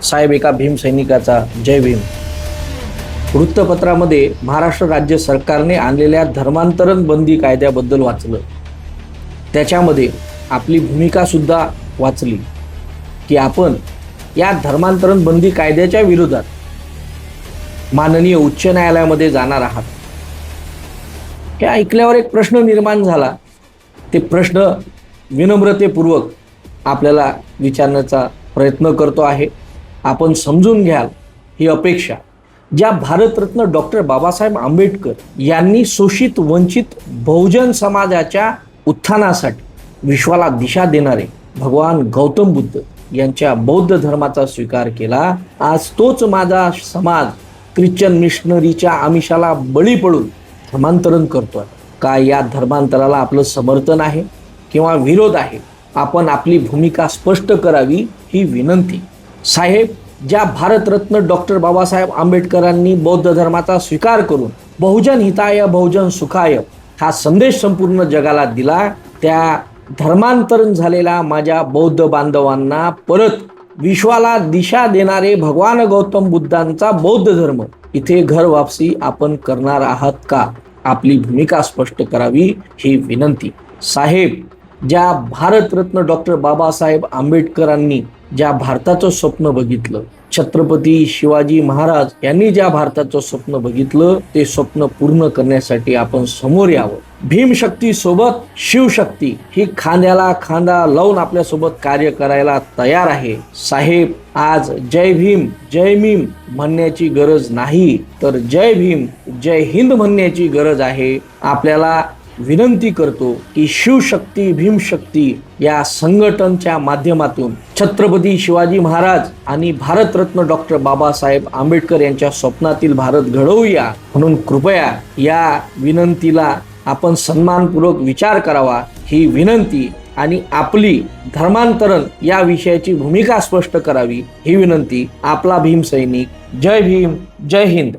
साहेब एका भीम सैनिकाचा जय भीम. वृत्तपत्रामध्ये महाराष्ट्र राज्य सरकारने आणलेल्या धर्मांतरण बंदी कायद्याबद्दल वाचलं. त्याच्यामध्ये आपली भूमिका सुद्धा वाचली की आपण या धर्मांतरण बंदी कायद्याच्या विरोधात माननीय उच्च न्यायालयामध्ये जाणार आहात. हे ऐकल्यावर एक प्रश्न निर्माण झाला. ते प्रश्न विनम्रतेपूर्वक आपल्याला विचारण्याचा प्रयत्न करतो आहे. आपण समजून घ्याल ही अपेक्षा. ज्या भारतरत्न डॉक्टर बाबासाहेब आंबेडकर यांनी शोषित वंचित बहुजन समाजाच्या उत्थानासाठी विश्वाला दिशा देणारे भगवान गौतम बुद्ध यांच्या बौद्ध धर्माचा स्वीकार केला. आज तोच माझा समाज ख्रिश्चन मिशनरीच्या आमिषाला बळी पडून धर्मांतरण करतोय का? या धर्मांतराला आपलं समर्थन आहे किंवा विरोध आहे? आपण आपली भूमिका स्पष्ट करावी ही विनंती. साहेब, ज्या भारतरत्न डॉक्टर बाबासाहेब आंबेडकरांनी बौद्ध धर्माचा स्वीकार करून बहुजन हिताय बहुजन सुखाय हा संदेश संपूर्ण जगाला दिला, त्या धर्मांतरण झालेल्या माझ्या बौद्ध बांधवांना परत विश्वाला दिशा देणारे भगवान गौतम बुद्धांचा बौद्ध धर्म इथे घर वापसी आपण करणार आहात का? आपली भूमिका स्पष्ट करावी ही विनंती. साहेब, ज्या भारतरत्न डॉक्टर बाबासाहेब आंबेडकरांनी ज्या भारताचं स्वप्न बघितलं, छत्रपती शिवाजी महाराज यांनी ज्या भारताचं स्वप्न बघितलं, ते स्वप्न पूर्ण करण्यासाठी आपण समोर यावं. भीमशक्ती सोबत शिवशक्ती ही खांद्याला खांदा लावून आपल्यासोबत कार्य करायला तयार आहे. साहेब, आज जय भीम जय भीम म्हणण्याची गरज नाही, तर जय भीम जय हिंद म्हणण्याची गरज आहे. आपल्याला विनंती करतो की शिवशक्ती भीमशक्ती या संघटनेच्या माध्यमातून छत्रपती शिवाजी महाराज आणि भारतरत्न डॉक्टर बाबासाहेब आंबेडकर यांच्या स्वप्नातील भारत घडवूया. म्हणून कृपया या विनंतीला आपण सन्मानपूर्वक विचार करावा ही विनंती, आणि आपली धर्मांतरण या विषयाची भूमिका स्पष्ट करावी ही विनंती. आपला भीम सैनिक. जय भीम जय हिंद.